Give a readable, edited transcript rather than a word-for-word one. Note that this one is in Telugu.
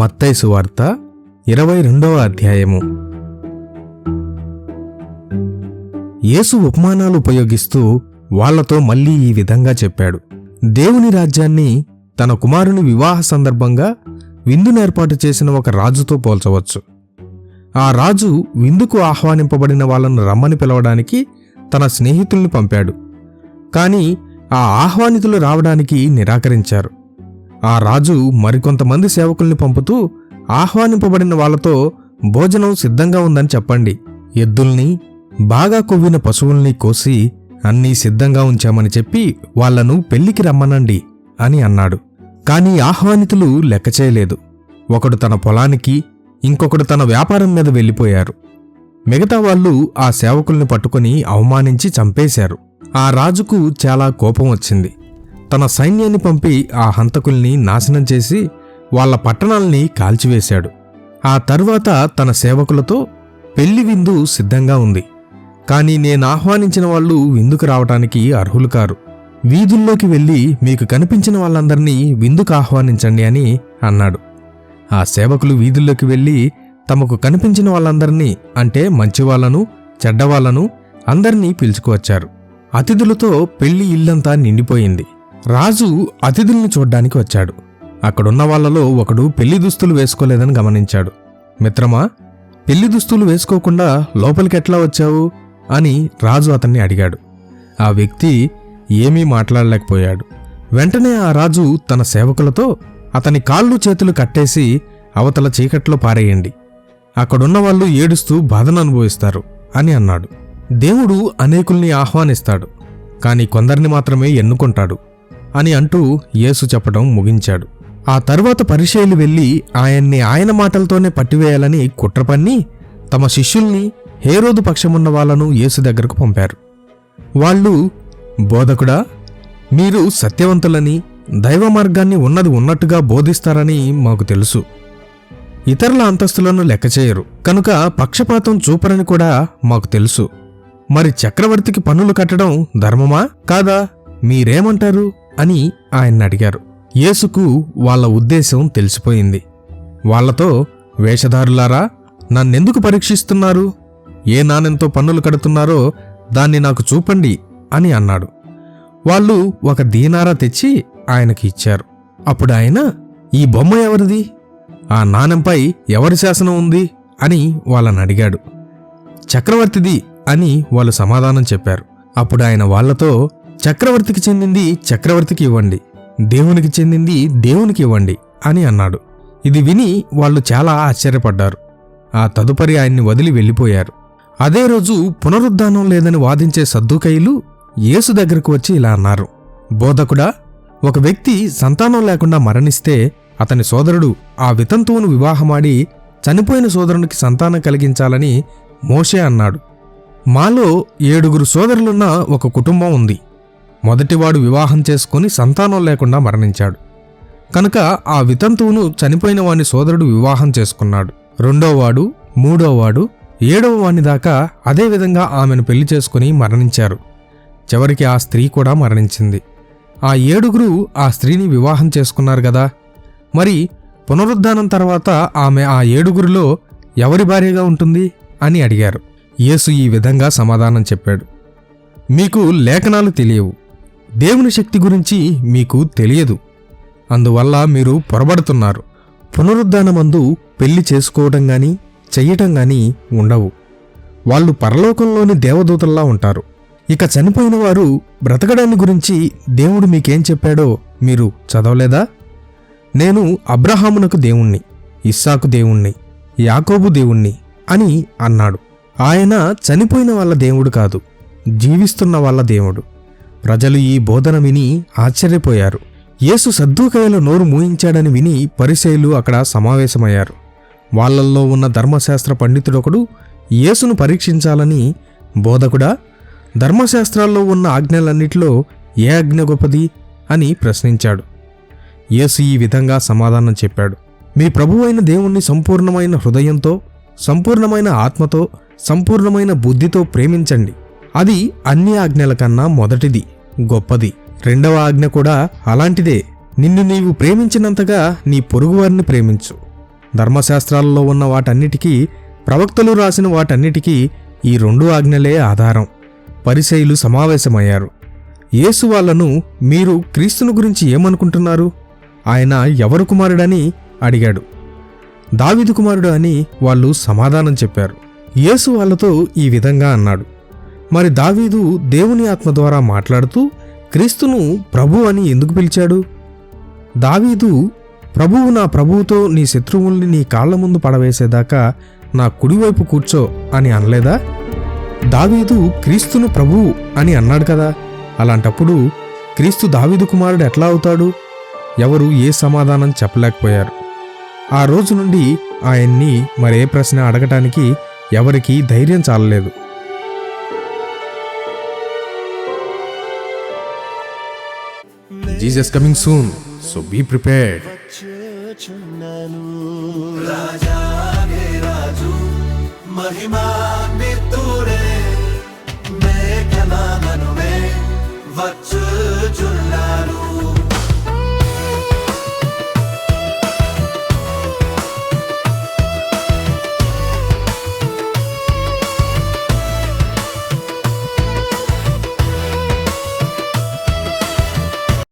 మత్తయి సువార్త 22వ అధ్యాయము. యేసు ఉపమానాలు ఉపయోగిస్తూ వాళ్లతో మళ్లీ ఈ విధంగా చెప్పాడు. దేవుని రాజ్యాన్ని తన కుమారుని వివాహ సందర్భంగా విందునేర్పాటు చేసిన ఒక రాజుతో పోల్చవచ్చు. ఆ రాజు విందుకు ఆహ్వానింపబడిన వాళ్లను రమ్మని పిలవడానికి తన స్నేహితుల్ని పంపాడు. కాని ఆ ఆహ్వానితులు రావడానికి నిరాకరించారు. ఆ రాజు మరికొంతమంది సేవకుల్ని పంపుతూ ఆహ్వానింపబడిన వాళ్లతో భోజనం సిద్ధంగా ఉందని చెప్పండి, ఎద్దుల్ని బాగా కొవ్విన పశువుల్ని కోసి అన్నీ సిద్ధంగా ఉంచామని చెప్పి వాళ్లను పెళ్లికి రమ్మనండి అని అన్నాడు. కాని ఆహ్వానితులు లెక్క చేయలేదు. ఒకడు తన పొలానికి, ఇంకొకడు తన వ్యాపారం మీద వెళ్ళిపోయారు. మిగతా వాళ్ళు ఆ సేవకుల్ని పట్టుకుని అవమానించి చంపేశారు. ఆ రాజుకు చాలా కోపం వచ్చింది. తన సైన్యాన్ని పంపి ఆ హంతకుల్ని నాశనం చేసి వాళ్ల పట్టణాల్ని కాల్చివేశాడు. ఆ తరువాత తన సేవకులతో పెళ్లి విందు సిద్ధంగా ఉంది, కాని నేను ఆహ్వానించిన వాళ్ళు విందుకు రావటానికి అర్హులు కారు. వీధుల్లోకి వెళ్ళి మీకు కనిపించిన వాళ్ళందరినీ విందుకు ఆహ్వానించండి అని అన్నాడు. ఆ సేవకులు వీధుల్లోకి వెళ్ళి తమకు కనిపించిన వాళ్ళందరినీ, అంటే మంచివాళ్లను చెడ్డవాళ్లను అందరినీ పిలుచుకువచ్చారు. అతిథులతో పెళ్లి ఇల్లంతా నిండిపోయింది. రాజు అతిథుల్ని చూడ్డానికి వచ్చాడు. అక్కడున్న వాళ్లలో ఒకడు పెళ్లి దుస్తులు వేసుకోలేదని గమనించాడు. మిత్రమా, పెళ్లి దుస్తులు వేసుకోకుండా లోపలికెట్లా వచ్చావు అని రాజు అతన్ని అడిగాడు. ఆ వ్యక్తి ఏమీ మాట్లాడలేకపోయాడు. వెంటనే ఆ రాజు తన సేవకులతో అతని కాళ్ళు చేతులు కట్టేసి అవతల చీకట్లో పారేయండి, అక్కడున్న వాళ్ళు ఏడుస్తూ బాధను అనుభవిస్తారు అని అన్నాడు. దేవుడు అనేకుల్ని ఆహ్వానిస్తాడు, కాని కొందరిని మాత్రమే ఎన్నుకుంటాడు అని అంటూ యేసు చెప్పడం ముగించాడు. ఆ తరువాత పరిసయ్యులు వెళ్లి ఆయన్ని ఆయన మాటలతోనే పట్టివేయాలని కుట్రపన్ని తమ శిష్యుల్ని, హేరోదు పక్షమున్న వాళ్లను యేసు దగ్గరకు పంపారు. వాళ్ళు, బోధకుడా, మీరు సత్యవంతులని, దైవ మార్గాన్ని ఉన్నది ఉన్నట్టుగా బోధిస్తారని మాకు తెలుసు. ఇతరుల అంతస్తులను లెక్కచేయరు, కనుక పక్షపాతం చూపరని కూడా మాకు తెలుసు. మరి చక్రవర్తికి పన్నులు కట్టడం ధర్మమా కాదా, మీరేమంటారు అని ఆయన్ని అడిగారు. యేసుకు వాళ్ల ఉద్దేశం తెలిసిపోయింది. వాళ్లతో, వేషధారులారా, నన్నెందుకు పరీక్షిస్తున్నారు? ఏ నాణెంతో పన్నులు కడుతున్నారో దాన్ని నాకు చూపండి అని అన్నాడు. వాళ్ళు ఒక దీనారా తెచ్చి ఆయనకి ఇచ్చారు. అప్పుడు ఆయన, ఈ బొమ్మ ఎవరిది? ఆ నాణెంపై ఎవరి శాసనం ఉంది అని వాళ్ళని అడిగాడు. చక్రవర్తిది అని వాళ్ళు సమాధానం చెప్పారు. అప్పుడు ఆయన వాళ్లతో, చక్రవర్తికి చెందింది చక్రవర్తికి ఇవ్వండి, దేవునికి చెందింది దేవునికి ఇవ్వండి అని అన్నాడు. ఇది విని వాళ్ళు చాలా ఆశ్చర్యపడ్డారు. ఆ తదుపరి ఆయన్ని వదిలి వెళ్ళిపోయారు. అదే రోజు పునరుద్ధానం లేదని వాదించే సద్దూకయ్యులు యేసు దగ్గరకు వచ్చి ఇలా అన్నారు. బోధకుడా, ఒక వ్యక్తి సంతానం లేకుండా మరణిస్తే అతని సోదరుడు ఆ వితంతువును వివాహమాడి చనిపోయిన సోదరునికి సంతానం కలిగించాలని మోషే అన్నాడు. మాలో 7 సోదరులున్న ఒక కుటుంబం ఉంది. మొదటివాడు వివాహం చేసుకుని సంతానం లేకుండా మరణించాడు. కనుక ఆ వితంతువును చనిపోయిన వాని సోదరుడు వివాహం చేసుకున్నాడు. 2వవాడు, 3వవాడు, 7వవాని దాకా అదేవిధంగా ఆమెను పెళ్లి చేసుకుని మరణించారు. చివరికి ఆ స్త్రీ కూడా మరణించింది. ఆ 7 ఆ స్త్రీని వివాహం చేసుకున్నారు గదా, మరి పునరుద్ధానం తర్వాత ఆమె ఆ 7లో ఎవరి భార్యగా ఉంటుంది అని అడిగారు. యేసు ఈ విధంగా సమాధానం చెప్పాడు. మీకు లేఖనాలు తెలియవు, దేవుని శక్తి గురించి మీకు తెలియదు, అందువల్ల మీరు పొరబడుతున్నారు. పునరుద్ధానమందు పెళ్లి చేసుకోవటం గాని చెయ్యటం గాని ఉండవు. వాళ్ళు పరలోకంలోని దేవదూతల్లా ఉంటారు. ఇక చనిపోయిన వారు బ్రతకడాన్ని గురించి దేవుడు మీకేం చెప్పాడో మీరు చదవలేదా? నేను అబ్రహామునకు దేవుణ్ణి, ఇస్సాకు దేవుణ్ణి, యాకోబు దేవుణ్ణి అని అన్నాడు. ఆయన చనిపోయిన వాళ్ళ దేవుడు కాదు, జీవిస్తున్న వాళ్ళ దేవుడు. ప్రజలు ఈ బోధన విని ఆశ్చర్యపోయారు. యేసు సద్దూకయ్యుల నోరు మూయించాడని విని పరిసయ్యులు అక్కడ సమావేశమయ్యారు. వాళ్లల్లో ఉన్న ధర్మశాస్త్ర పండితుడొకడు యేసును పరీక్షించాలని, బోధకుడా, ధర్మశాస్త్రాల్లో ఉన్న ఆజ్ఞలన్నిటిలో ఏ ఆజ్ఞ గొప్పది అని ప్రశ్నించాడు. యేసు ఈ విధంగా సమాధానం చెప్పాడు. మీ ప్రభువైన దేవుణ్ణి సంపూర్ణమైన హృదయంతో, సంపూర్ణమైన ఆత్మతో, సంపూర్ణమైన బుద్ధితో ప్రేమించండి. అది అన్ని ఆజ్ఞల కన్నా మొదటిది, గొప్పది. 2వ ఆజ్ఞ కూడా అలాంటిదే. నిన్ను నీవు ప్రేమించినంతగా నీ పొరుగువారిని ప్రేమించు ధర్మశాస్త్రాలలో ఉన్న వాటన్నిటికీ, ప్రవక్తలు రాసిన వాటన్నిటికీ ఈ 2 ఆజ్ఞలే ఆధారం. పరిసయ్యులు సమావేశమయ్యారు. యేసు వాళ్ళను, మీరు క్రీస్తును గురించి ఏమనుకుంటున్నారు? ఆయన ఎవరు కుమారుడని అడిగాడు. దావీదు కుమారుడు అని వాళ్ళు సమాధానం చెప్పారు. యేసు వాళ్ళతో ఈ విధంగా అన్నాడు, మరి దావీదు దేవుని ఆత్మ ద్వారా మాట్లాడుతూ క్రీస్తును ప్రభు అని ఎందుకు పిలిచాడు? దావీదు, ప్రభువు నా ప్రభువుతో నీ శత్రువుల్ని నీ కాళ్ల ముందు పడవేసేదాకా నా కుడివైపు కూర్చో అని అనలేదా? దావీదు క్రీస్తును ప్రభువు అని అన్నాడు కదా. అలాంటప్పుడు క్రీస్తు దావీదు కుమారుడు ఎట్లా అవుతాడు? ఎవరు ఏ సమాధానం చెప్పలేకపోయారు. ఆ రోజు నుండి ఆయన్ని మరే ప్రశ్న అడగటానికి ఎవరికీ ధైర్యం చాలలేదు. Jesus coming soon, so be prepared. రాజాగే రాజు మహిమాన్వితుడే మేఘనామనువే వచ్చుచున్నాడు.